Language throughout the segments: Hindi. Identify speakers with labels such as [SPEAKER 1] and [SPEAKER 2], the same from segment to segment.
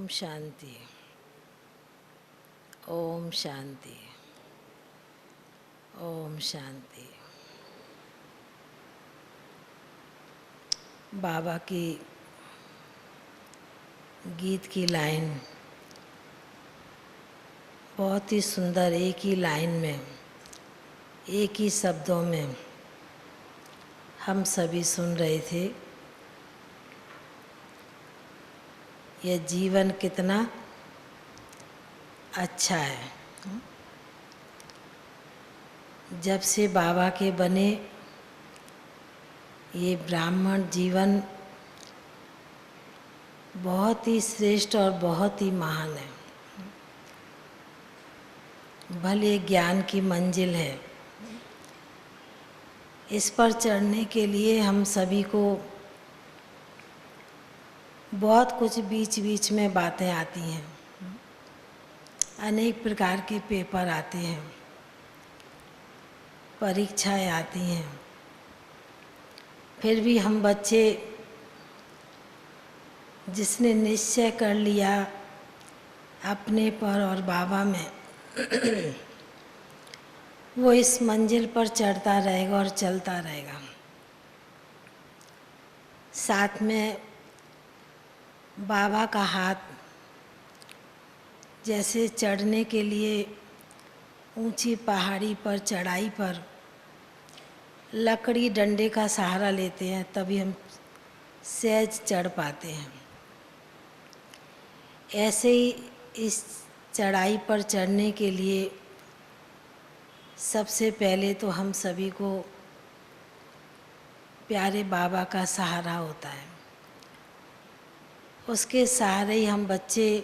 [SPEAKER 1] ओम शांति। ओम शांति। ओम शांति। बाबा की गीत की लाइन बहुत ही सुंदर, एक ही लाइन में, एक ही शब्दों में हम सभी सुन रहे थे। यह जीवन कितना अच्छा है। जब से बाबा के बने ये ब्राह्मण जीवन बहुत ही श्रेष्ठ और बहुत ही महान है। भले ज्ञान की मंजिल है, इस पर चढ़ने के लिए हम सभी को बहुत कुछ बीच बीच में बातें आती हैं, अनेक प्रकार के पेपर आते हैं, परीक्षाएं आती हैं। फिर भी हम बच्चे जिसने निश्चय कर लिया अपने पर और बाबा में वो इस मंजिल पर चढ़ता रहेगा और चलता रहेगा। साथ में बाबा का हाथ जैसे चढ़ने के लिए ऊंची पहाड़ी पर, चढ़ाई पर लकड़ी डंडे का सहारा लेते हैं, तभी हम सहज चढ़ पाते हैं। ऐसे ही इस चढ़ाई पर चढ़ने के लिए सबसे पहले तो हम सभी को प्यारे बाबा का सहारा होता है। उसके सहारे ही हम बच्चे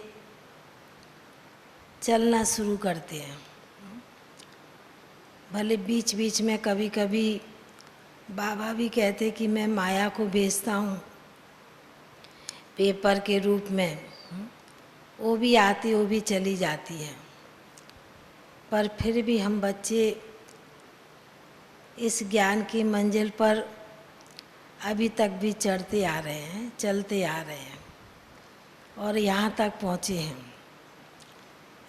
[SPEAKER 1] चलना शुरू करते हैं। भले बीच बीच में कभी कभी बाबा भी कहते कि मैं माया को भेजता हूँ पेपर के रूप में, वो भी आती, वो भी चली जाती है, पर फिर भी हम बच्चे इस ज्ञान की मंजिल पर अभी तक भी चढ़ते आ रहे हैं, चलते आ रहे हैं और यहाँ तक पहुँचे हैं।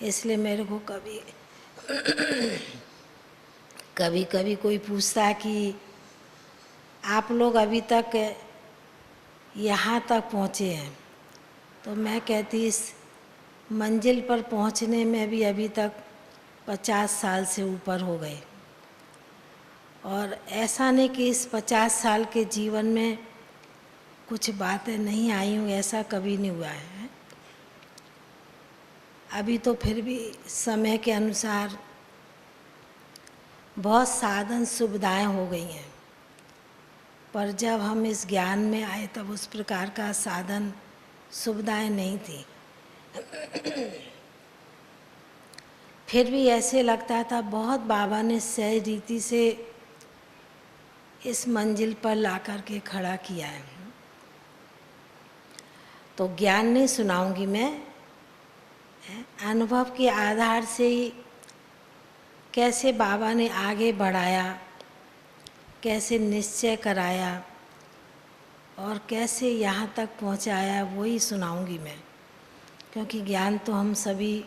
[SPEAKER 1] इसलिए मेरे को कभी कभी कोई पूछता है कि आप लोग अभी तक यहाँ तक पहुँचे हैं, तो मैं कहती इस मंजिल पर पहुँचने में भी अभी तक 50 साल से ऊपर हो गए। और ऐसा नहीं कि इस 50 साल के जीवन में कुछ बातें नहीं आई हूँ, ऐसा कभी नहीं हुआ है। अभी तो फिर भी समय के अनुसार बहुत साधन सुविधाएं हो गई हैं, पर जब हम इस ज्ञान में आए तब उस प्रकार का साधन सुविधाएं नहीं थी। फिर भी ऐसे लगता था बहुत बाबा ने सहज रीति से इस मंजिल पर ला कर के खड़ा किया है। तो ज्ञान नहीं सुनाऊंगी मैं, अनुभव के आधार से ही कैसे बाबा ने आगे बढ़ाया, कैसे निश्चय कराया और कैसे यहाँ तक पहुँचाया, वही सुनाऊंगी मैं। क्योंकि ज्ञान तो हम सभी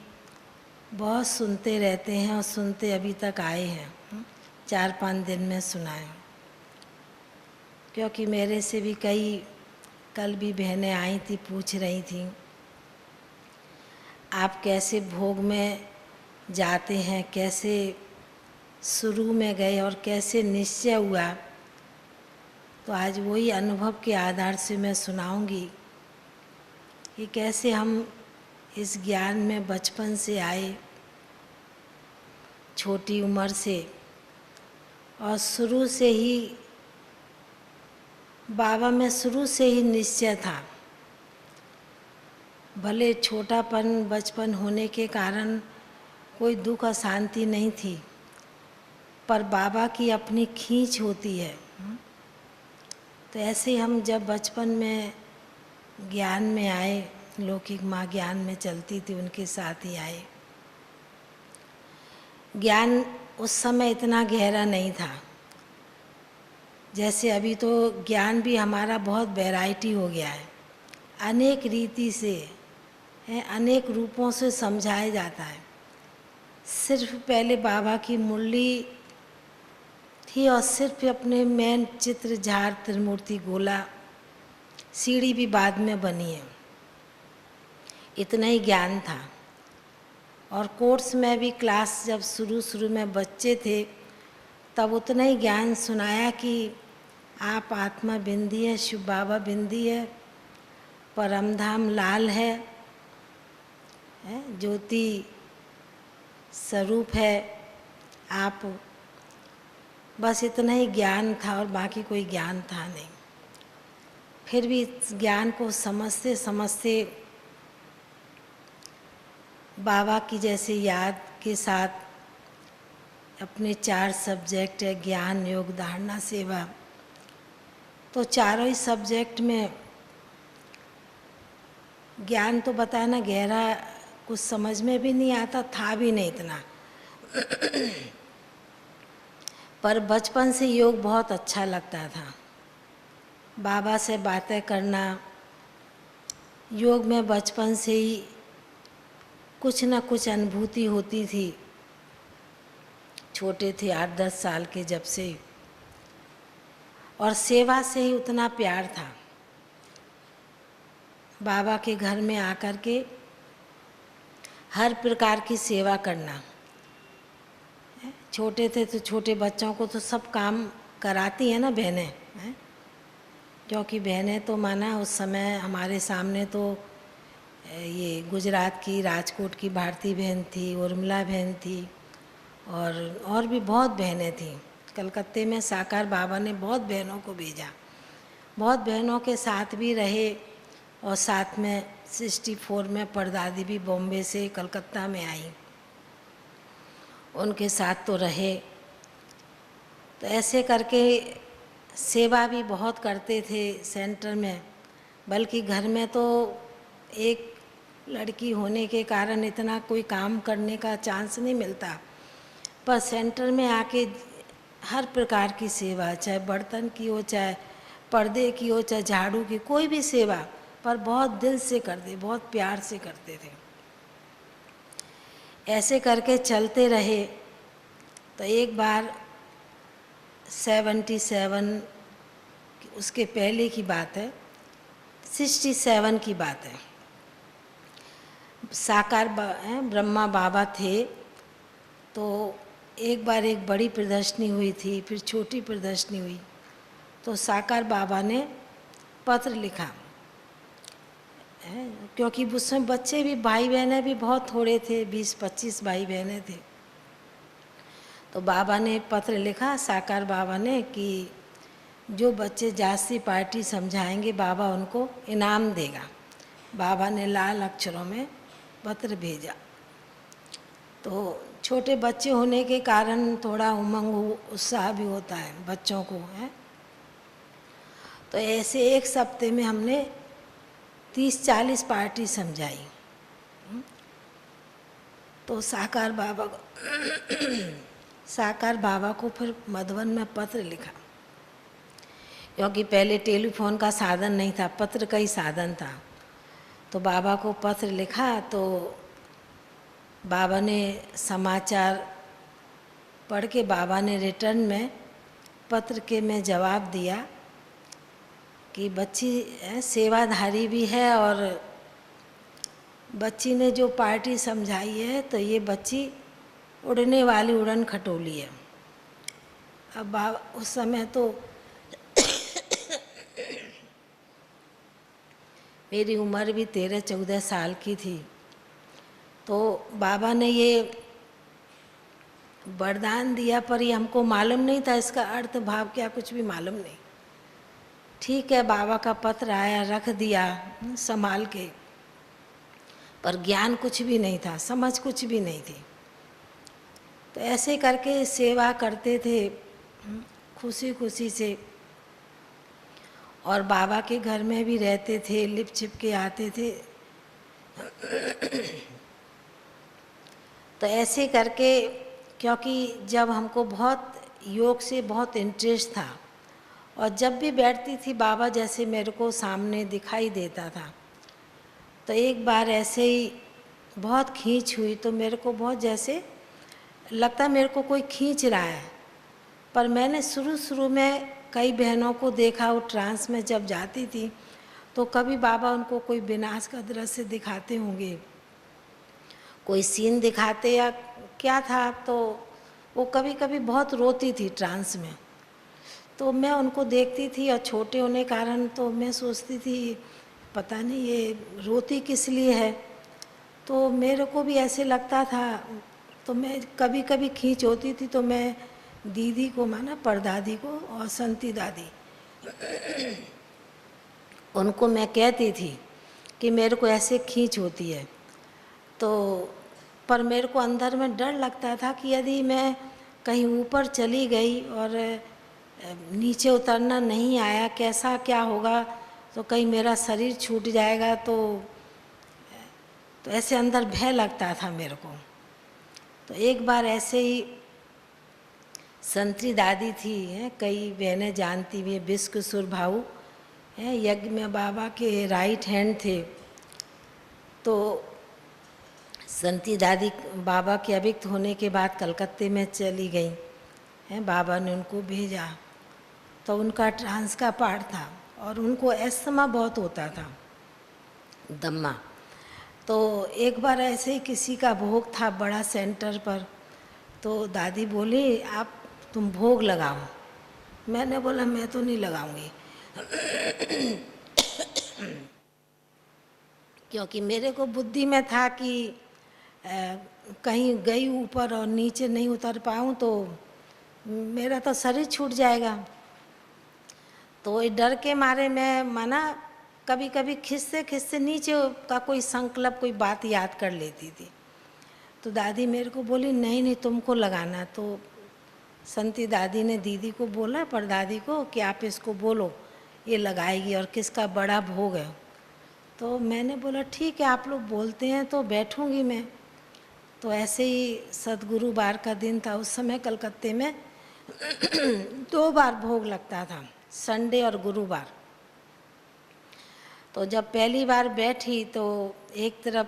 [SPEAKER 1] बहुत सुनते रहते हैं और सुनते अभी तक आए हैं। 4-5 दिन में सुनाए, क्योंकि मेरे से भी कई कल भी बहनें आई थी, पूछ रही थी आप कैसे भोग में जाते हैं, कैसे शुरू में गए और कैसे निश्चय हुआ। तो आज वही अनुभव के आधार से मैं सुनाऊंगी कि कैसे हम इस ज्ञान में बचपन से आए, छोटी उम्र से, और शुरू से ही बाबा में शुरू से ही निश्चय था। भले छोटापन बचपन होने के कारण कोई दुख अशांति नहीं थी, पर बाबा की अपनी खींच होती है। तो ऐसे हम जब बचपन में ज्ञान में आए, लौकिक माँ ज्ञान में चलती थी, उनके साथ ही आए। ज्ञान उस समय इतना गहरा नहीं था जैसे अभी। तो ज्ञान भी हमारा बहुत वैरायटी हो गया है, अनेक रीति से है, अनेक रूपों से समझाया जाता है। सिर्फ पहले बाबा की मुरली थी और सिर्फ अपने मेन चित्र झार त्रिमूर्ति गोला, सीढ़ी भी बाद में बनी है, इतना ही ज्ञान था। और कोर्स में भी क्लास जब शुरू में बच्चे थे तब उतना ही ज्ञान सुनाया कि आप आत्मा बिंदी है, शिव बाबा बिंदी है, परमधाम लाल है, ज्योति स्वरूप है आप। बस इतना ही ज्ञान था और बाकी कोई ज्ञान था नहीं। फिर भी इस ज्ञान को समझते समझते बाबा की जैसे याद के साथ अपने 4 सब्जेक्ट है, ज्ञान, योग, धारणा, सेवा, तो चारों ही सब्जेक्ट में ज्ञान तो बताया ना, गहरा कुछ समझ में भी नहीं आता था, भी नहीं इतना पर बचपन से योग बहुत अच्छा लगता था। बाबा से बातें करना, योग में बचपन से ही कुछ ना कुछ अनुभूति होती थी। छोटे थे 8-10 साल के जब से, और सेवा से ही उतना प्यार था। बाबा के घर में आकर के हर प्रकार की सेवा करना। छोटे थे तो छोटे बच्चों को तो सब काम कराती हैं ना बहनें, क्योंकि बहनें तो माना उस समय हमारे सामने तो ये गुजरात की, राजकोट की भारती बहन थी, उर्मिला बहन थी, और भी बहुत बहनें थीं। कलकत्ते में साकार बाबा ने बहुत बहनों को भेजा, बहुत बहनों के साथ भी रहे, और साथ में 64 में परदादी भी बॉम्बे से कलकत्ता में आई, उनके साथ तो रहे। तो ऐसे करके सेवा भी बहुत करते थे सेंटर में। बल्कि घर में तो एक लड़की होने के कारण इतना कोई काम करने का चांस नहीं मिलता, पर सेंटर में आके हर प्रकार की सेवा, चाहे बर्तन की हो, चाहे पर्दे की हो, चाहे झाड़ू की, कोई भी सेवा, पर बहुत दिल से करते, बहुत प्यार से करते थे। ऐसे करके चलते रहे। तो एक बार 77, उसके पहले की बात है, 67 की बात है, साकार ब्रह्मा बाबा थे। तो एक बार एक बड़ी प्रदर्शनी हुई थी, फिर छोटी प्रदर्शनी हुई, तो साकार बाबा ने पत्र लिखा, क्योंकि उसमें बच्चे भी, भाई बहनें भी बहुत थोड़े थे, 20-25 भाई बहनें थे। तो बाबा ने पत्र लिखा, साकार बाबा ने, कि जो बच्चे जाति पार्टी समझाएंगे बाबा उनको इनाम देगा। बाबा ने लाल अक्षरों में पत्र भेजा। तो छोटे बच्चे होने के कारण थोड़ा उमंग उत्साह भी होता है बच्चों को, है। तो ऐसे एक सप्ते में हमने 30-40 पार्टी समझाई। तो साकार बाबा को फिर मधुबन में पत्र लिखा, क्योंकि पहले टेलीफोन का साधन नहीं था, पत्र का ही साधन था। तो बाबा को पत्र लिखा, तो बाबा ने समाचार पढ़ के बाबा ने रिटर्न में पत्र के में जवाब दिया कि बच्ची सेवाधारी भी है, और बच्ची ने जो पार्टी समझाई है तो ये बच्ची उड़ने वाली उड़न खटोली है। अब बाबा उस समय तो मेरी उम्र भी 13-14 साल की थी। तो बाबा ने ये वरदान दिया, पर ये हमको मालूम नहीं था इसका अर्थ भाव क्या, कुछ भी मालूम नहीं। ठीक है, बाबा का पत्र आया, रख दिया संभाल के, पर ज्ञान कुछ भी नहीं था, समझ कुछ भी नहीं थी। तो ऐसे करके सेवा करते थे खुशी खुशी से, और बाबा के घर में भी रहते थे, लिप छिप के आते थे। तो ऐसे करके, क्योंकि जब हमको बहुत योग से बहुत इंटरेस्ट था, और जब भी बैठती थी बाबा जैसे मेरे को सामने दिखाई देता था, तो एक बार ऐसे ही बहुत खींच हुई, तो मेरे को बहुत जैसे लगता मेरे को कोई खींच रहा है। पर मैंने शुरू शुरू में कई बहनों को देखा, वो ट्रांस में जब जाती थी तो कभी बाबा उनको कोई विनाश का दृश्य दिखाते होंगे, कोई सीन दिखाते या क्या था, तो वो कभी कभी बहुत रोती थी ट्रांस में। तो मैं उनको देखती थी और छोटे होने के कारण तो मैं सोचती थी पता नहीं ये रोती किस लिए है। तो मेरे को भी ऐसे लगता था। तो मैं कभी कभी खींच होती थी तो मैं दीदी को, माना परदादी को और संती दादी, उनको मैं कहती थी कि मेरे को ऐसे खींच होती है। तो पर मेरे को अंदर में डर लगता था कि यदि मैं कहीं ऊपर चली गई और नीचे उतरना नहीं आया, कैसा क्या होगा, तो कहीं मेरा शरीर छूट जाएगा। तो ऐसे अंदर भय लगता था मेरे को। तो एक बार ऐसे ही संतरी दादी थी, हैं, कई बहनें जानती भी, विश्वसुर भाऊ हैं, यज्ञ में बाबा के राइट हैंड थे। तो संती दादी बाबा के अभिक्त होने के बाद कलकत्ते में चली गई हैं, बाबा ने उनको भेजा। तो उनका ट्रांस का पाठ था और उनको एस्थमा बहुत होता था, दम्मा। तो एक बार ऐसे ही किसी का भोग था बड़ा सेंटर पर, तो दादी बोली तुम भोग लगाओ। मैंने बोला मैं तो नहीं लगाऊंगी क्योंकि मेरे को बुद्धि में था कि कहीं गई ऊपर और नीचे नहीं उतर पाऊँ तो मेरा तो शरीर छूट जाएगा। तो ये डर के मारे मैं माना कभी कभी खिस्से खिस्से नीचे का कोई संकल्प, कोई बात याद कर लेती थी। तो दादी मेरे को बोली नहीं नहीं तुमको लगाना। तो संती दादी ने दीदी को बोला, परदादी को, कि आप इसको बोलो ये लगाएगी और किसका बड़ा भोग है। तो मैंने बोला ठीक है आप लोग बोलते हैं तो बैठूंगी मैं। तो ऐसे ही सदगुरु बार का दिन था, उस समय कलकत्ते में 2 बार भोग लगता था, संडे और गुरुवार। तो जब पहली बार बैठी तो एक तरफ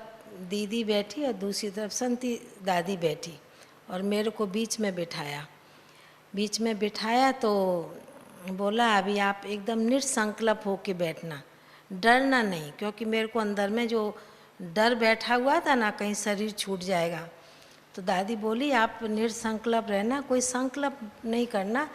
[SPEAKER 1] दीदी बैठी और दूसरी तरफ संती दादी बैठी और मेरे को बीच में बिठाया तो बोला अभी आप एकदम निसंकल्प होके बैठना, डरना नहीं, क्योंकि मेरे को अंदर में जो डर बैठा हुआ था ना कहीं शरीर छूट जाएगा। तो दादी बोली आप निसंकल्प रहना, कोई संकल्प नहीं करना,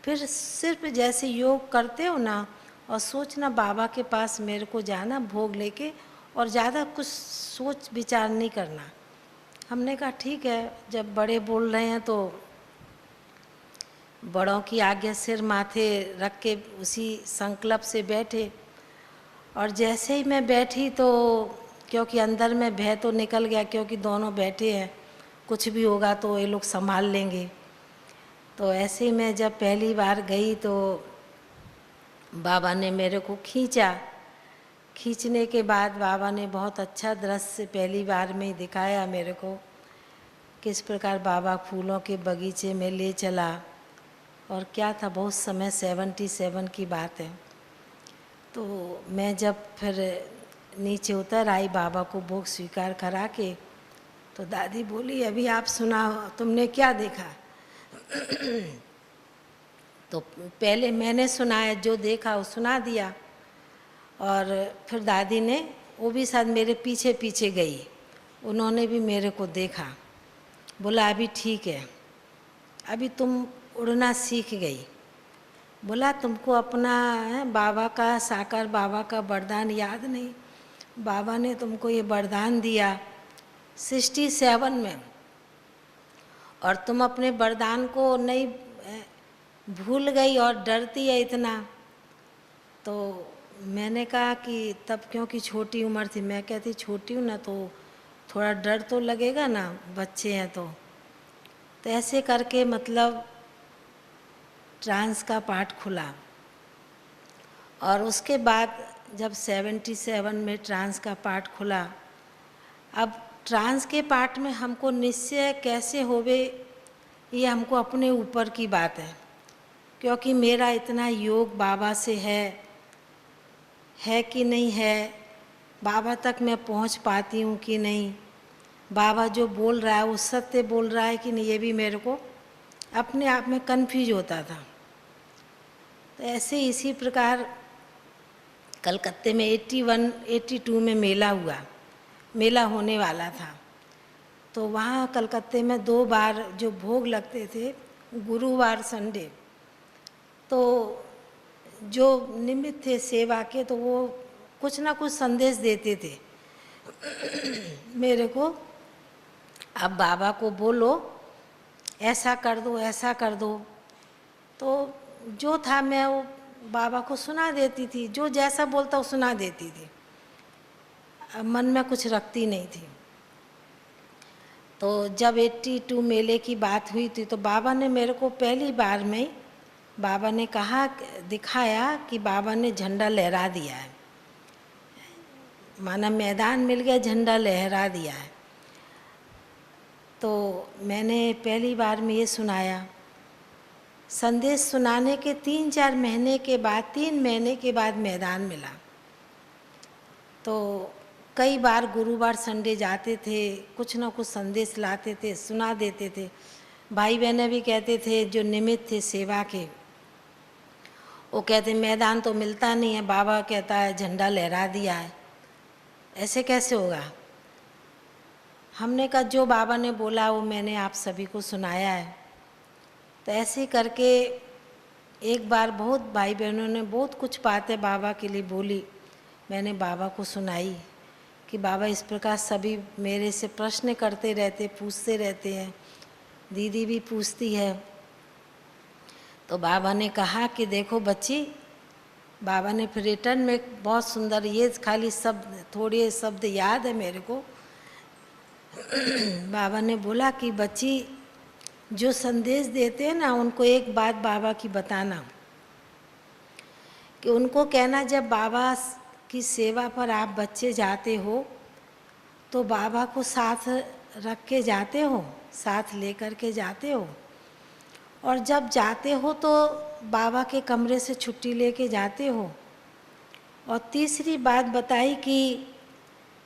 [SPEAKER 1] फिर सिर्फ जैसे योग करते हो ना और सोचना बाबा के पास मेरे को जाना भोग लेके, और ज़्यादा कुछ सोच विचार नहीं करना। हमने कहा ठीक है, जब बड़े बोल रहे हैं तो बड़ों की आज्ञा सिर माथे रख के उसी संकल्प से बैठे। और जैसे ही मैं बैठी तो क्योंकि अंदर में भय तो निकल गया, क्योंकि दोनों बैठे हैं, कुछ भी होगा तो ये लोग संभाल लेंगे। तो ऐसे ही मैं जब पहली बार गई तो बाबा ने मेरे को खींचा। खींचने के बाद बाबा ने बहुत अच्छा दृश्य पहली बार में ही दिखाया मेरे को, किस प्रकार बाबा फूलों के बगीचे में ले चला। और क्या था, बहुत समय 77 की बात है। तो मैं जब फिर नीचे उतर आई बाबा को भोग स्वीकार करा के, तो दादी बोली अभी आप सुनाओ तुमने क्या देखा। तो पहले मैंने सुनाया, जो देखा वो सुना दिया। और फिर दादी ने, वो भी साथ मेरे पीछे पीछे गई, उन्होंने भी मेरे को देखा। बोला अभी ठीक है, अभी तुम उड़ना सीख गई। बोला तुमको अपना बाबा का, साकार बाबा का वरदान याद नहीं? बाबा ने तुमको ये वरदान दिया 67 में, और तुम अपने वरदान को नहीं भूल गई और डरती है इतना। तो मैंने कहा कि तब क्योंकि छोटी उम्र थी, मैं कहती छोटी हूँ ना तो थोड़ा डर तो लगेगा ना, बच्चे हैं तो ऐसे करके मतलब ट्रांस का पाठ खुला। और उसके बाद जब 77 में ट्रांस का पाठ खुला, अब ट्रांस के पाठ में हमको निश्चय कैसे होवे ये हमको अपने ऊपर की बात है, क्योंकि मेरा इतना योग बाबा से है कि नहीं है बाबा तक मैं पहुंच पाती हूँ कि नहीं, बाबा जो बोल रहा है वो सत्य बोल रहा है कि नहीं, ये भी मेरे को अपने आप में कन्फ्यूज होता था। तो ऐसे इसी प्रकार कलकत्ते में 81 82 में मेला होने वाला था। तो वहाँ कलकत्ते में 2 बार जो भोग लगते थे, गुरुवार संडे, तो जो निमित्त थे सेवा के, तो वो कुछ ना कुछ संदेश देते थे मेरे को, अब बाबा को बोलो ऐसा कर दो, ऐसा कर दो। तो जो था मैं वो बाबा को सुना देती थी, जो जैसा बोलता वो सुना देती थी, अब मन में कुछ रखती नहीं थी। तो जब 82 मेले की बात हुई थी तो बाबा ने मेरे को पहली बार में बाबा ने कहा, दिखाया कि बाबा ने झंडा लहरा दिया है, माना मैदान मिल गया, झंडा लहरा दिया है। तो मैंने पहली बार में ये सुनाया। संदेश सुनाने के 3-4 महीने के बाद, 3 महीने के बाद मैदान मिला। तो कई बार गुरुवार संडे जाते थे, कुछ ना कुछ संदेश लाते थे, सुना देते थे। भाई बहनें भी कहते थे जो निमित्त थे सेवा के, वो कहते मैदान तो मिलता नहीं है, बाबा कहता है झंडा लहरा दिया है, ऐसे कैसे होगा। हमने कहा जो बाबा ने बोला वो मैंने आप सभी को सुनाया है। तो ऐसे करके एक बार बहुत भाई बहनों ने बहुत कुछ बातें बाबा के लिए बोली, मैंने बाबा को सुनाई कि बाबा इस प्रकार सभी मेरे से प्रश्न करते रहते, पूछते रहते हैं, दीदी भी पूछती है। तो बाबा ने कहा कि देखो बच्ची, बाबा ने फिर रिटर्न में बहुत सुंदर, ये खाली शब्द थोड़े शब्द याद है मेरे को बाबा ने बोला कि बच्ची जो संदेश देते हैं ना, उनको एक बात बाबा की बताना, कि उनको कहना जब बाबा की सेवा पर आप बच्चे जाते हो तो बाबा को साथ रख के जाते हो, साथ लेकर के जाते हो, और जब जाते हो तो बाबा के कमरे से छुट्टी लेके जाते हो। और तीसरी बात बताई कि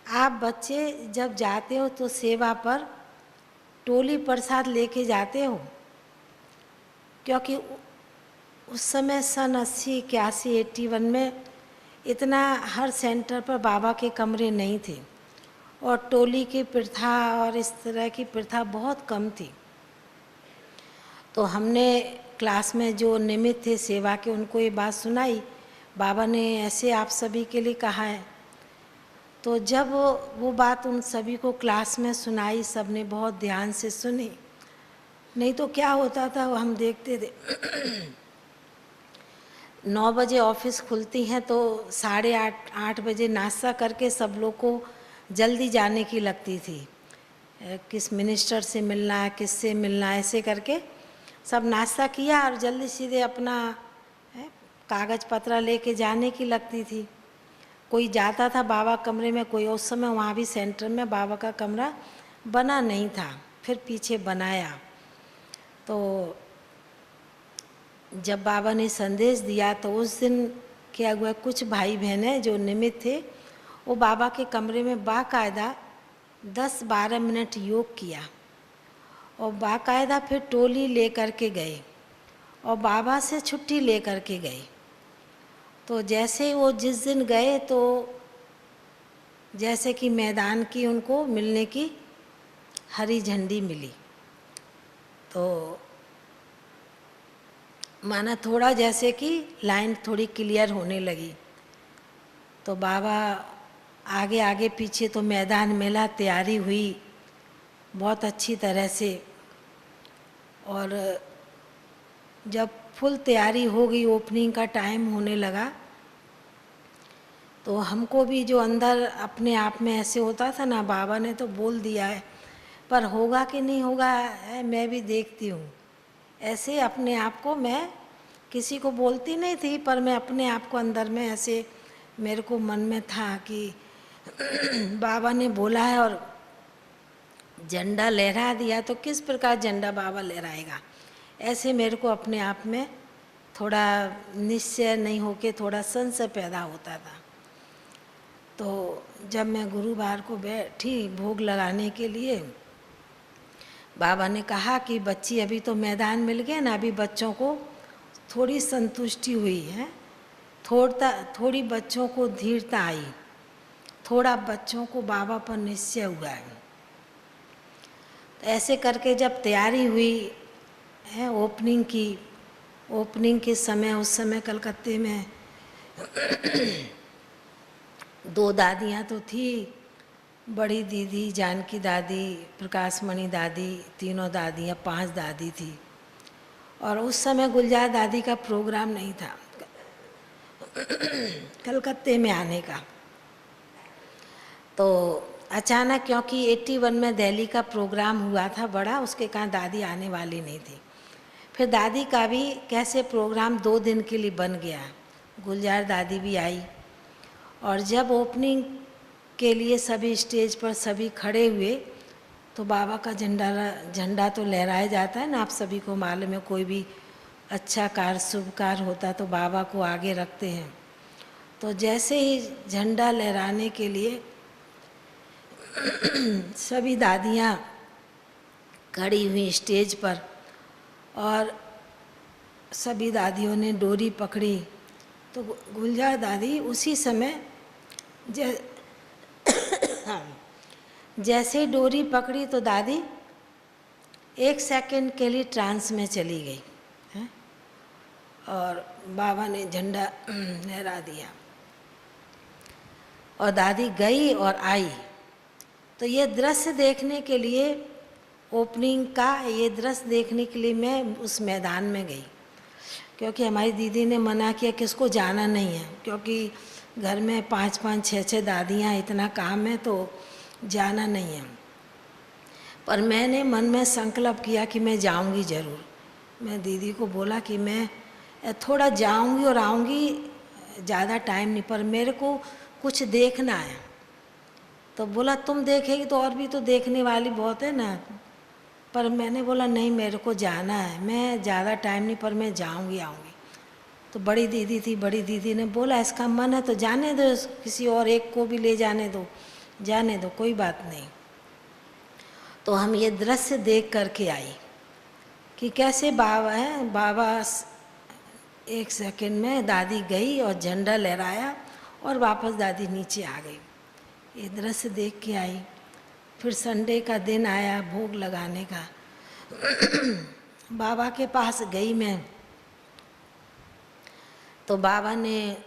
[SPEAKER 1] आप बच्चे जब जाते हो तो सेवा पर टोली प्रसाद लेके जाते हो, क्योंकि उस समय सन 80, 81, 81 में इतना हर सेंटर पर बाबा के कमरे नहीं थे, और टोली की प्रथा और इस तरह की प्रथा बहुत कम थी। तो हमने क्लास में जो निमित्त थे सेवा के, उनको ये बात सुनाई, बाबा ने ऐसे आप सभी के लिए कहा है। तो जब वो बात उन सभी को क्लास में सुनाई, सब ने बहुत ध्यान से सुनी। नहीं तो क्या होता था वो हम देखते थे 9 बजे ऑफिस खुलती हैं तो 8:30 बजे नाश्ता करके सब लोग को जल्दी जाने की लगती थी, किस मिनिस्टर से मिलना है, किससे मिलना है, ऐसे करके सब नाश्ता किया और जल्दी सीधे अपना कागज़ पत्र लेके जाने की लगती थी। कोई जाता था बाबा कमरे में, कोई उस समय वहाँ भी सेंटर में बाबा का कमरा बना नहीं था, फिर पीछे बनाया। तो जब बाबा ने संदेश दिया तो उस दिन क्या हुआ, कुछ भाई बहनें जो निमित्त थे वो बाबा के कमरे में बाकायदा 10-12 मिनट योग किया, और बाकायदा फिर टोली ले कर के गए और बाबा से छुट्टी ले कर के गए। तो जैसे वो जिस दिन गए तो जैसे कि मैदान की उनको मिलने की हरी झंडी मिली, तो माना थोड़ा जैसे कि लाइन थोड़ी क्लियर होने लगी। तो बाबा आगे आगे पीछे तो मैदान मेला तैयारी हुई बहुत अच्छी तरह से, और जब फुल तैयारी हो गई, ओपनिंग का टाइम होने लगा, तो हमको भी जो अंदर अपने आप में ऐसे होता था ना, बाबा ने तो बोल दिया है पर होगा कि नहीं होगा मैं भी देखती हूँ, ऐसे अपने आप को मैं किसी को बोलती नहीं थी, पर मैं अपने आप को अंदर में ऐसे मेरे को मन में था कि बाबा ने बोला है और झंडा लहरा दिया तो किस प्रकार झंडा बाबा लहराएगा, ऐसे मेरे को अपने आप में थोड़ा निश्चय नहीं होके थोड़ा संशय पैदा होता था। तो जब मैं गुरुवार को बैठी भोग लगाने के लिए, बाबा ने कहा कि बच्ची अभी तो मैदान मिल गया ना, अभी बच्चों को थोड़ी संतुष्टि हुई है, थोड़ी बच्चों को धीरता आई, थोड़ा बच्चों को बाबा पर निश्चय हुआ है। तो ऐसे करके जब तैयारी हुई है ओपनिंग के समय, उस समय कलकत्ते में 2 दादियाँ तो थी, बड़ी दीदी, जानकी दादी, प्रकाशमणि दादी, तीनों दादियाँ, 5 दादी थी। और उस समय गुलजार दादी का प्रोग्राम नहीं था कलकत्ते में आने का। तो अचानक, क्योंकि 81 में दिल्ली का प्रोग्राम हुआ था बड़ा, उसके कारण दादी आने वाली नहीं थी। फिर दादी का भी कैसे प्रोग्राम 2 दिन के लिए बन गया, गुलजार दादी भी आई। और जब ओपनिंग के लिए सभी स्टेज पर सभी खड़े हुए तो बाबा का झंडा तो लहराया जाता है ना, आप सभी को मालूम है। कोई भी अच्छा कार्य, शुभ कार्य होता तो बाबा को आगे रखते हैं। तो जैसे ही झंडा लहराने के लिए सभी दादियाँ खड़ी हुई स्टेज पर और सभी दादियों ने डोरी पकड़ी, तो गुलजार दादी उसी समय जैसे ही डोरी पकड़ी तो दादी 1 सेकंड के लिए ट्रांस में चली गई है, और बाबा ने झंडा लहरा दिया और दादी गई और आई। तो ये दृश्य देखने के लिए, ओपनिंग का ये दृश्य देखने के लिए मैं उस मैदान में गई, क्योंकि हमारी दीदी ने मना किया कि इसको जाना नहीं है, क्योंकि घर में 5-5, 6-6 दादियाँ, इतना काम है तो जाना नहीं है। पर मैंने मन में संकल्प किया कि मैं जाऊंगी ज़रूर। मैं दीदी को बोला कि मैं थोड़ा जाऊंगी और आऊंगी, ज़्यादा टाइम नहीं, पर मेरे को कुछ देखना है। तो बोला तुम देखेगी तो और भी तो देखने वाली बहुत है ना। पर मैंने बोला नहीं, मेरे को जाना है, मैं ज़्यादा टाइम नहीं, पर मैं जाऊंगी आऊँगी। तो बड़ी दीदी थी, बड़ी दीदी ने बोला इसका मन है तो जाने दो, किसी और एक को भी ले जाने दो, जाने दो, कोई बात नहीं। तो हम ये दृश्य देख करके आई कि कैसे बाबा है। बाबा 1 सेकंड में दादी गई और झंडा लहराया और वापस दादी नीचे आ गई। ये दृश्य देख के आई। फिर संडे का दिन आया भोग लगाने का बाबा के पास गई मैं, तो बाबा ने,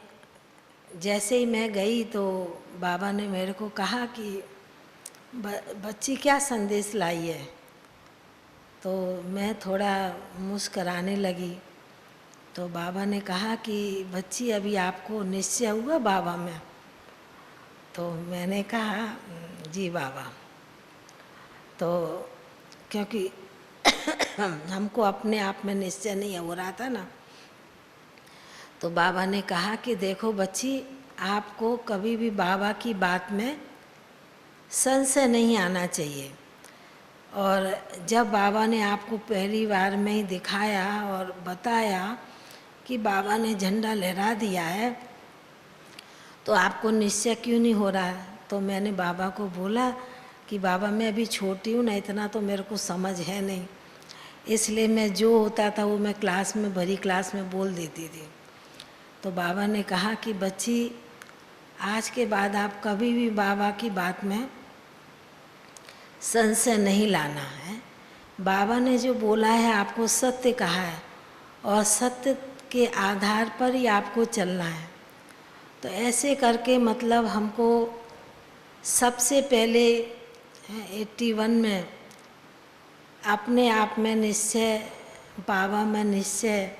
[SPEAKER 1] जैसे ही मैं गई तो बाबा ने मेरे को कहा कि बच्ची क्या संदेश लाई है। तो मैं थोड़ा मुस्कराने लगी। तो बाबा ने कहा कि बच्ची अभी आपको निश्चय हुआ बाबा में। तो मैंने कहा जी बाबा। तो क्योंकि हमको अपने आप में निश्चय नहीं हो रहा था ना, तो बाबा ने कहा कि देखो बच्ची, आपको कभी भी बाबा की बात में संशय नहीं आना चाहिए। और जब बाबा ने आपको पहली बार में ही दिखाया और बताया कि बाबा ने झंडा लहरा दिया है, तो आपको निश्चय क्यों नहीं हो रहा। तो मैंने बाबा को बोला कि बाबा मैं अभी छोटी हूँ ना, इतना तो मेरे को समझ है नहीं, इसलिए मैं जो होता था वो मैं क्लास में, भरी क्लास में बोल देती थी। तो बाबा ने कहा कि बच्ची, आज के बाद आप कभी भी बाबा की बात में संशय नहीं लाना है। बाबा ने जो बोला है आपको सत्य कहा है, और सत्य के आधार पर ही आपको चलना है। तो ऐसे करके मतलब हमको सबसे पहले 81 में अपने आप में निश्चय, बाबा में निश्चय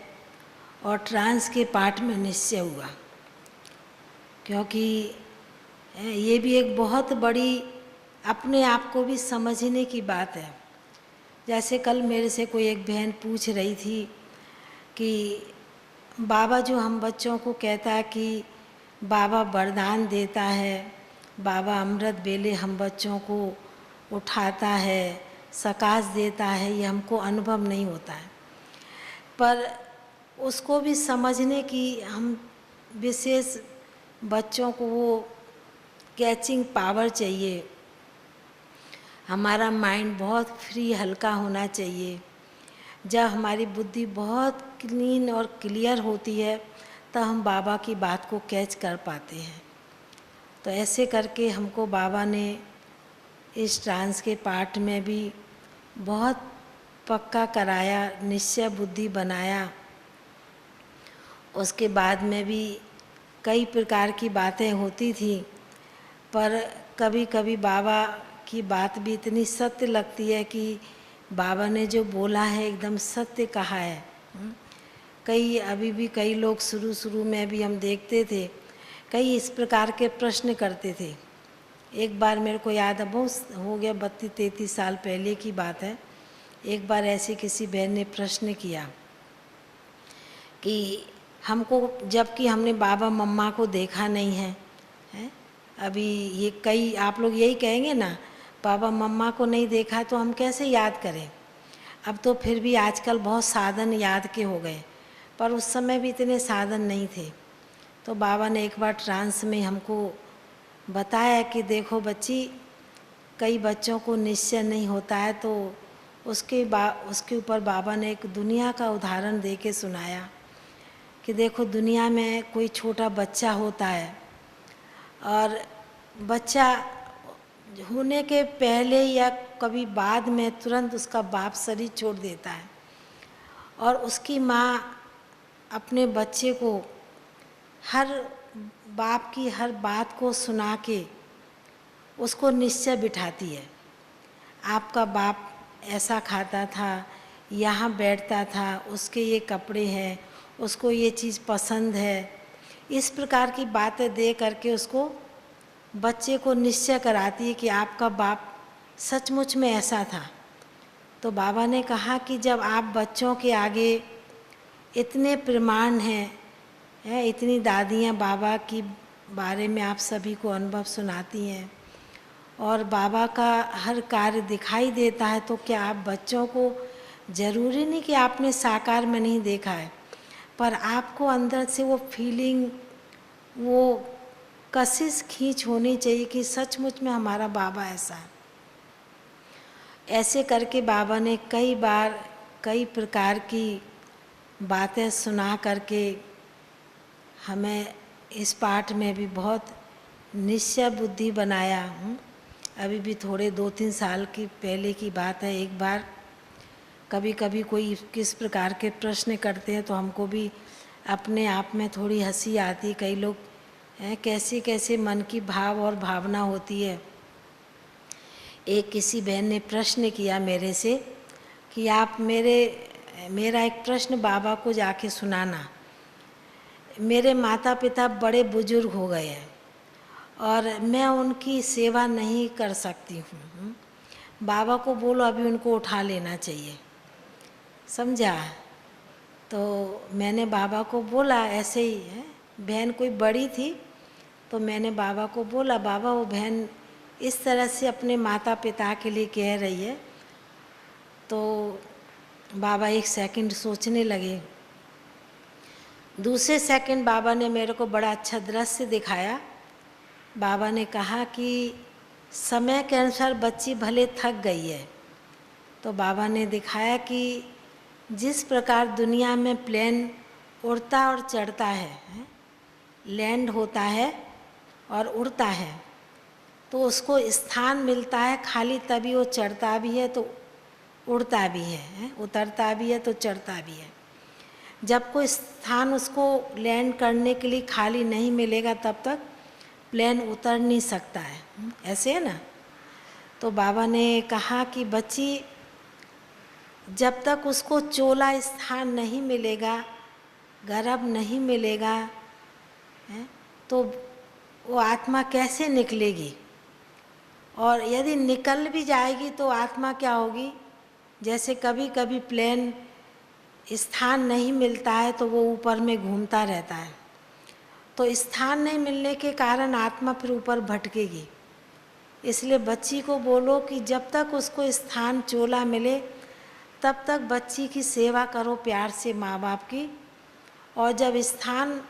[SPEAKER 1] और ट्रांस के पाठ में निश्चय हुआ, क्योंकि ये भी एक बहुत बड़ी अपने आप को भी समझने की बात है। जैसे कल मेरे से कोई एक बहन पूछ रही थी कि बाबा जो हम बच्चों को कहता है कि बाबा वरदान देता है, बाबा अमृत बेले हम बच्चों को उठाता है, सकाश देता है, ये हमको अनुभव नहीं होता है। पर उसको भी समझने की हम विशेष बच्चों को वो कैचिंग पावर चाहिए, हमारा माइंड बहुत फ्री हल्का होना चाहिए। जब हमारी बुद्धि बहुत क्लीन और क्लियर होती है तब हम बाबा की बात को कैच कर पाते हैं। तो ऐसे करके हमको बाबा ने इस ट्रांस के पार्ट में भी बहुत पक्का कराया, निश्चय बुद्धि बनाया। उसके बाद में भी कई प्रकार की बातें होती थी, पर कभी कभी बाबा की बात भी इतनी सत्य लगती है कि बाबा ने जो बोला है एकदम सत्य कहा है। अभी भी कई लोग शुरू में भी हम देखते थे, कई इस प्रकार के प्रश्न करते थे। एक बार मेरे को याद है, बहुत हो गया 32-33 साल पहले की बात है। एक बार ऐसे किसी बहन ने प्रश्न किया कि हमको, जबकि हमने बाबा मम्मा को देखा नहीं है, हैं? अभी ये कई आप लोग यही कहेंगे ना, बाबा मम्मा को नहीं देखा तो हम कैसे याद करें। अब तो फिर भी आजकल बहुत साधन याद के हो गए, पर उस समय भी इतने साधन नहीं थे। तो बाबा ने एक बार ट्रांस में हमको बताया कि देखो बच्ची, कई बच्चों को निश्चय नहीं होता है, तो उसके ऊपर बाबा ने एक दुनिया का उदाहरण दे के सुनाया कि देखो दुनिया में कोई छोटा बच्चा होता है और बच्चा होने के पहले या कभी बाद में तुरंत उसका बाप शरीर छोड़ देता है और उसकी माँ अपने बच्चे को हर बाप की हर बात को सुना के उसको निश्चय बिठाती है। आपका बाप ऐसा खाता था, यहाँ बैठता था, उसके ये कपड़े हैं, उसको ये चीज़ पसंद है। इस प्रकार की बातें दे करके उसको, बच्चे को निश्चय कराती है कि आपका बाप सचमुच में ऐसा था। तो बाबा ने कहा कि जब आप बच्चों के आगे इतने प्रमाण हैं, इतनी दादियाँ बाबा की बारे में आप सभी को अनुभव सुनाती हैं और बाबा का हर कार्य दिखाई देता है, तो क्या आप बच्चों को, ज़रूरी नहीं कि आपने साकार में नहीं देखा है, पर आपको अंदर से वो फीलिंग, वो कशिश खींच होनी चाहिए कि सचमुच में हमारा बाबा ऐसा है। ऐसे करके बाबा ने कई बार कई प्रकार की बातें सुना करके हमें इस पाठ में भी बहुत निश्चय बुद्धि बनाया। अभी भी थोड़े 2-3 साल की पहले की बात है, एक बार कभी कभी कोई किस प्रकार के प्रश्न करते हैं तो हमको भी अपने आप में थोड़ी हंसी आती। कई लोग हैं, कैसे कैसे मन की भाव और भावना होती है। एक किसी बहन ने प्रश्न किया मेरे से कि आप मेरा एक प्रश्न बाबा को जाके सुनाना। मेरे माता पिता बड़े बुजुर्ग हो गए हैं और मैं उनकी सेवा नहीं कर सकती हूँ। बाबा को बोलो अभी उनको उठा लेना चाहिए, समझा। तो मैंने बाबा को बोला, ऐसे ही है, बहन कोई बड़ी थी, तो मैंने बाबा को बोला, बाबा वो बहन इस तरह से अपने माता पिता के लिए कह रही है। तो बाबा 1 सेकंड सोचने लगे। दूसरे सेकंड बाबा ने मेरे को बड़ा अच्छा दृश्य दिखाया। बाबा ने कहा कि समय के अनुसार बच्ची भले थक गई है, तो बाबा ने दिखाया कि जिस प्रकार दुनिया में प्लेन उड़ता और चढ़ता है, लैंड होता है और उड़ता है, तो उसको स्थान मिलता है खाली तभी वो चढ़ता भी है तो उड़ता भी है, उतरता भी है तो चढ़ता भी है। जब कोई स्थान उसको लैंड करने के लिए खाली नहीं मिलेगा तब तक प्लेन उतर नहीं सकता है, ऐसे है ना। तो बाबा ने कहा कि बच्ची, जब तक उसको चोला स्थान नहीं मिलेगा, गर्भ नहीं मिलेगा, तो वो आत्मा कैसे निकलेगी। और यदि निकल भी जाएगी तो आत्मा क्या होगी, जैसे कभी कभी प्लेन स्थान नहीं मिलता है तो वो ऊपर में घूमता रहता है, तो स्थान नहीं मिलने के कारण आत्मा फिर ऊपर भटकेगी। इसलिए बच्ची को बोलो कि जब तक उसको स्थान चोला मिले तब तक बच्ची की सेवा करो प्यार से माँ बाप की, और जब स्थान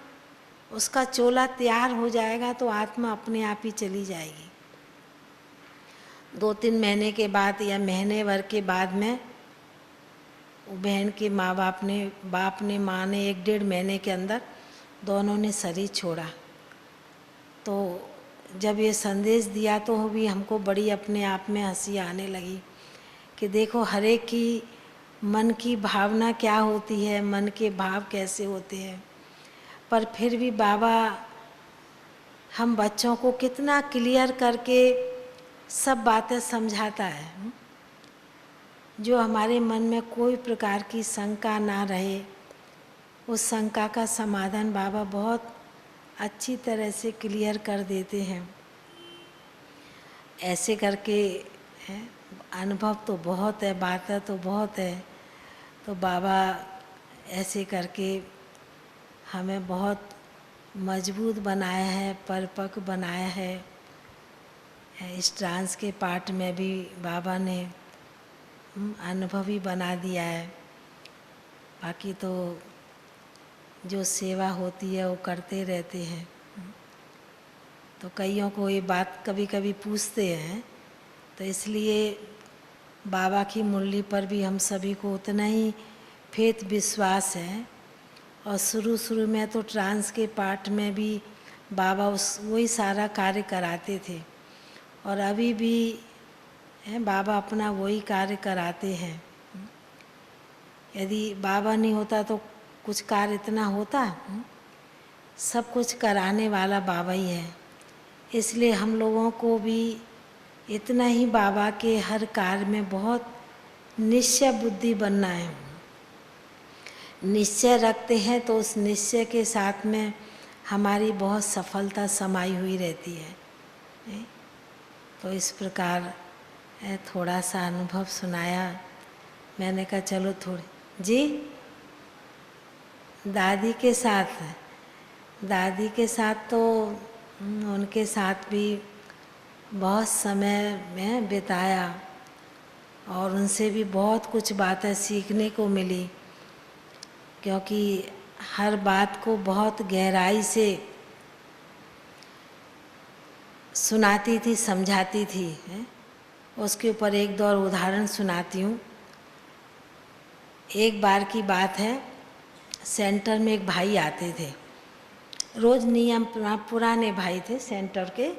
[SPEAKER 1] उसका चोला तैयार हो जाएगा तो आत्मा अपने आप ही चली जाएगी। 2-3 महीने के बाद या महीने भर के बाद में वो बहन के बाप ने माँ ने 1-1.5 महीने के अंदर दोनों ने शरीर छोड़ा। तो जब ये संदेश दिया तो भी हमको बड़ी अपने आप में हंसी आने लगी कि देखो हर एक की मन की भावना क्या होती है, मन के भाव कैसे होते हैं। पर फिर भी बाबा हम बच्चों को कितना क्लियर करके सब बातें समझाता है, जो हमारे मन में कोई प्रकार की शंका ना रहे, उस शंका का समाधान बाबा बहुत अच्छी तरह से क्लियर कर देते हैं। ऐसे करके अनुभव तो बहुत है, बातें तो बहुत है। तो बाबा ऐसे करके हमें बहुत मजबूत बनाया है, परिपक्व बनाया है। इस ट्रांस के पार्ट में भी बाबा ने अनुभवी बना दिया है। बाकी तो जो सेवा होती है वो करते रहते हैं। तो कईयों को ये बात कभी कभी पूछते हैं, तो इसलिए बाबा की मुरली पर भी हम सभी को उतना ही फेथ विश्वास है। और शुरू में तो ट्रांस के पार्ट में भी बाबा वही सारा कार्य कराते थे, और अभी भी बाबा अपना वही कार्य कराते हैं। यदि बाबा नहीं होता तो कुछ कार्य इतना होता? सब कुछ कराने वाला बाबा ही है। इसलिए हम लोगों को भी इतना ही बाबा के हर कार्य में बहुत निश्चय बुद्धि बनना है। निश्चय रखते हैं तो उस निश्चय के साथ में हमारी बहुत सफलता समाई हुई रहती है। तो इस प्रकार थोड़ा सा अनुभव सुनाया। मैंने कहा चलो थोड़ी जी दादी के साथ तो उनके साथ भी बहुत समय में बिताया, और उनसे भी बहुत कुछ बातें सीखने को मिली, क्योंकि हर बात को बहुत गहराई से सुनाती थी, समझाती थी। उसके ऊपर 1-2 उदाहरण सुनाती हूँ। एक बार की बात है, सेंटर में एक भाई आते थे, रोज़ नियम, पुराने भाई थे सेंटर के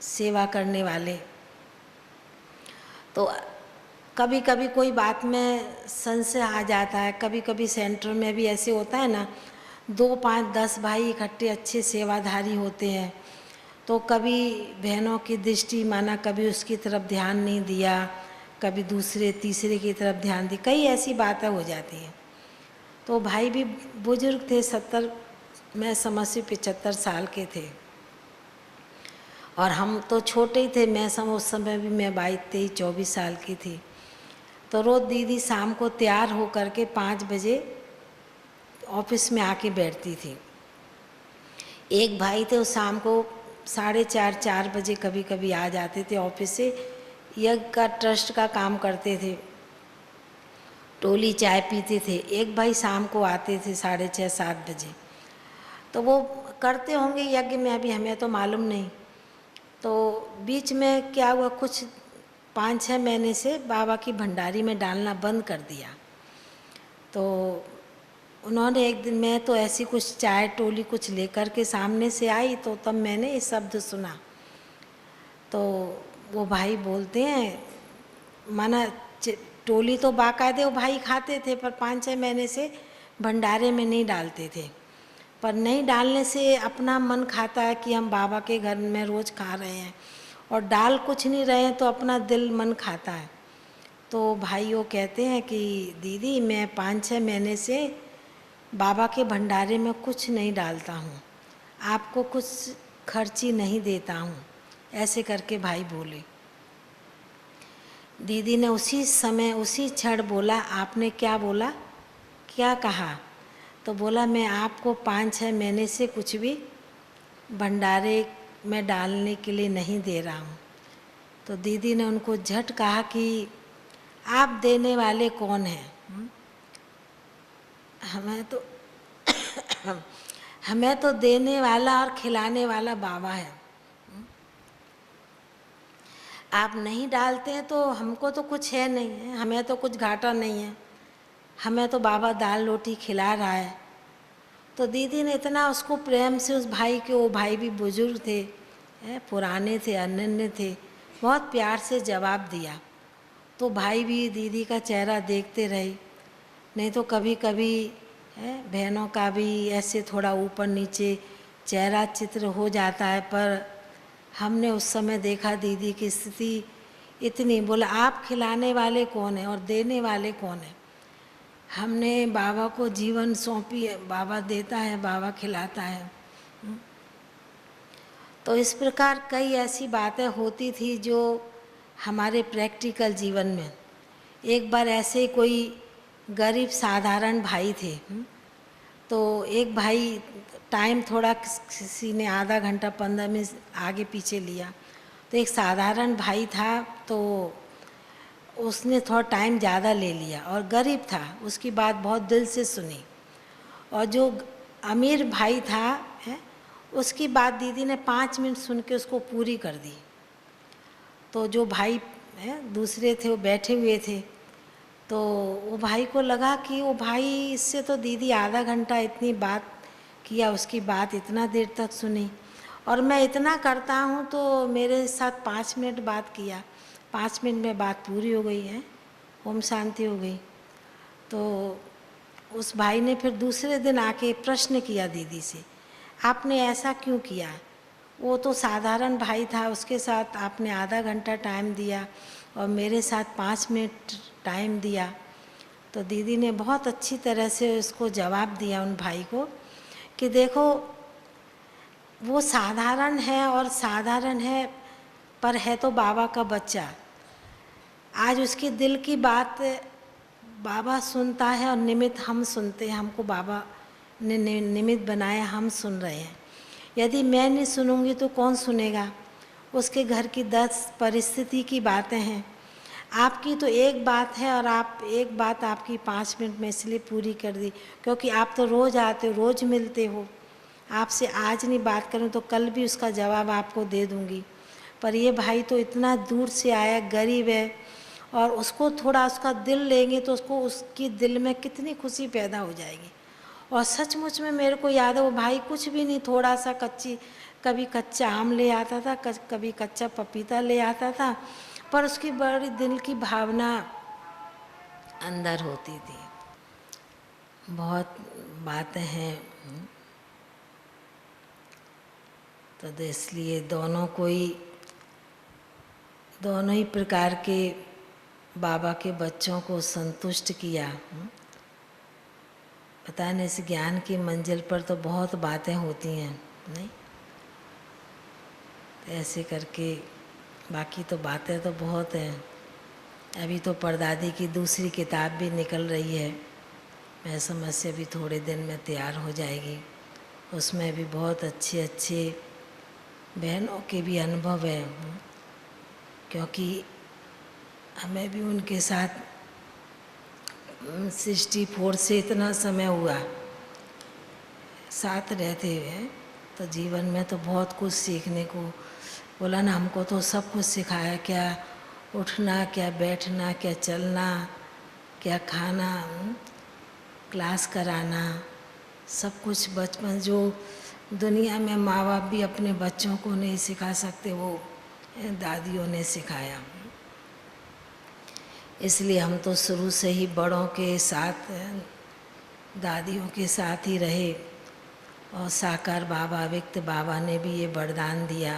[SPEAKER 1] सेवा करने वाले। तो कभी कभी कोई बात में संशय आ जाता है। कभी कभी सेंटर में भी ऐसे होता है ना, 2, 5, 10 भाई इकट्ठे अच्छे सेवाधारी होते हैं, तो कभी बहनों की दृष्टि माना, कभी उसकी तरफ ध्यान नहीं दिया, कभी दूसरे तीसरे की तरफ ध्यान दी, कई ऐसी बातें हो जाती हैं। तो भाई भी बुजुर्ग थे, 70 मैं समझती 75 साल के थे, और हम तो छोटे ही थे। मैं उस समय भी मैं 22-23-24 साल की थी। तो रोज़ दीदी शाम को तैयार हो करके 5 बजे ऑफिस में आके बैठती थी। एक भाई थे, वो शाम को 4:30-4 बजे कभी कभी आ जाते थे ऑफिस से। यज्ञ का ट्रस्ट का काम करते थे, टोली चाय पीते थे। एक भाई शाम को आते थे 6:30-7 बजे। तो वो करते होंगे यज्ञ में, अभी हमें तो मालूम नहीं। तो बीच में क्या हुआ, कुछ 5-6 महीने से बाबा की भंडारी में डालना बंद कर दिया। तो उन्होंने एक दिन, मैं तो ऐसी कुछ चाय टोली कुछ लेकर के सामने से आई, तो तब मैंने ये शब्द सुना। तो वो भाई बोलते हैं, माना टोली तो बाकायदे वो भाई खाते थे, पर 5-6 महीने से भंडारे में नहीं डालते थे। पर नहीं डालने से अपना मन खाता है कि हम बाबा के घर में रोज़ खा रहे हैं, और डाल कुछ नहीं रहे हैं तो अपना दिल मन खाता है। तो भाई वो कहते हैं कि दीदी मैं 5-6 महीने से बाबा के भंडारे में कुछ नहीं डालता हूँ, आपको कुछ खर्ची नहीं देता हूँ, ऐसे करके भाई बोले। दीदी ने उसी समय उसी क्षण बोला, आपने क्या बोला, क्या कहा? तो बोला मैं आपको 5-6 महीने से कुछ भी भंडारे में डालने के लिए नहीं दे रहा हूँ। तो दीदी ने उनको झट कहा कि आप देने वाले कौन हैं? हमें तो देने वाला और खिलाने वाला बाबा है। आप नहीं डालते हैं तो हमको तो कुछ है नहीं है, हमें तो कुछ घाटा नहीं है, हमें तो बाबा दाल रोटी खिला रहा है। तो दीदी ने इतना उसको प्रेम से उस भाई के, वो भाई भी बुजुर्ग थे, पुराने थे, अनन्य थे, बहुत प्यार से जवाब दिया। तो भाई भी दीदी का चेहरा देखते रहे। नहीं तो कभी कभी बहनों का भी ऐसे थोड़ा ऊपर नीचे चेहरा चित्र हो जाता है, पर हमने उस समय देखा दीदी की स्थिति इतनी, बोला आप खिलाने वाले कौन है और देने वाले कौन है। हमने बाबा को जीवन सौंपी है, बाबा देता है, बाबा खिलाता है। तो इस प्रकार कई ऐसी बातें होती थी जो हमारे प्रैक्टिकल जीवन में। एक बार ऐसे कोई गरीब साधारण भाई थे, तो एक भाई, टाइम थोड़ा किसी ने आधा घंटा 15 मिनट आगे पीछे लिया, तो एक साधारण भाई था, तो उसने थोड़ा टाइम ज़्यादा ले लिया और गरीब था, उसकी बात बहुत दिल से सुनी। और जो अमीर भाई था उसकी बात दीदी ने 5 मिनट सुन के उसको पूरी कर दी। तो जो भाई दूसरे थे वो बैठे हुए थे, तो वो भाई को लगा कि वो भाई, इससे तो दीदी आधा घंटा इतनी बात किया, उसकी बात इतना देर तक सुनी, और मैं इतना करता हूँ तो मेरे साथ 5 मिनट बात किया, 5 मिनट में बात पूरी हो गई है, ओम शांति हो गई। तो उस भाई ने फिर दूसरे दिन आके प्रश्न किया दीदी से, आपने ऐसा क्यों किया? वो तो साधारण भाई था, उसके साथ आपने आधा घंटा टाइम दिया और मेरे साथ 5 मिनट टाइम दिया। तो दीदी ने बहुत अच्छी तरह से उसको जवाब दिया उन भाई को कि देखो, वो साधारण है और साधारण है, पर है तो बाबा का बच्चा। आज उसकी दिल की बात बाबा सुनता है और निमित्त हम सुनते हैं, हमको बाबा ने निमित्त बनाया, हम सुन रहे हैं। यदि मैं नहीं सुनूंगी तो कौन सुनेगा? उसके घर की 10 परिस्थिति की बातें हैं, आपकी तो एक बात है, और आप एक बात आपकी 5 मिनट में इसलिए पूरी कर दी क्योंकि आप तो रोज़ आते हो, रोज़ मिलते हो। आपसे आज नहीं बात करूं तो कल भी उसका जवाब आपको दे दूंगी। पर ये भाई तो इतना दूर से आया, गरीब है, और उसको थोड़ा उसका दिल लेंगे तो उसको, उसकी दिल में कितनी खुशी पैदा हो जाएगी। और सचमुच में मेरे को याद है, वो भाई कुछ भी नहीं, थोड़ा सा कभी कच्चा आम ले आता था, कभी कच्चा पपीता ले आता था, पर उसकी बड़ी दिल की भावना अंदर होती थी। बहुत बातें हैं। तो इसलिए दोनों ही प्रकार के बाबा के बच्चों को संतुष्ट किया। पता नहीं, इस ज्ञान की मंजिल पर तो बहुत बातें होती हैं, नहीं? तो ऐसे करके बाकी तो बातें तो बहुत हैं। अभी तो परदादी की दूसरी किताब भी निकल रही है, मैं समझ से अभी थोड़े दिन में तैयार हो जाएगी। उसमें भी बहुत अच्छे अच्छे बहनों के भी अनुभव है, क्योंकि हमें भी उनके साथ 64 से इतना समय हुआ साथ रहते हुए, तो जीवन में तो बहुत कुछ सीखने को बोला ना, हमको तो सब कुछ सिखाया, क्या उठना, क्या बैठना, क्या चलना, क्या खाना, क्लास कराना, सब कुछ बचपन जो दुनिया में माँ बाप भी अपने बच्चों को नहीं सिखा सकते, वो दादियों ने सिखाया। इसलिए हम तो शुरू से ही बड़ों के साथ, दादियों के साथ ही रहे। और साकार बाबा, व्यक्त बाबा ने भी ये वरदान दिया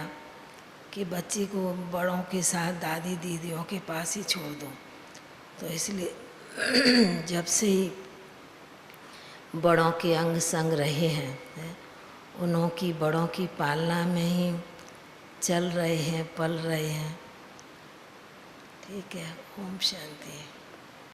[SPEAKER 1] कि बच्ची को बड़ों के साथ, दादी दीदियों के पास ही छोड़ दो। तो इसलिए जब से ही बड़ों के अंग संग रहे हैं, उन्हों की, बड़ों की पालना में ही चल रहे हैं, पल रहे हैं। ठीक है, ओम शांति।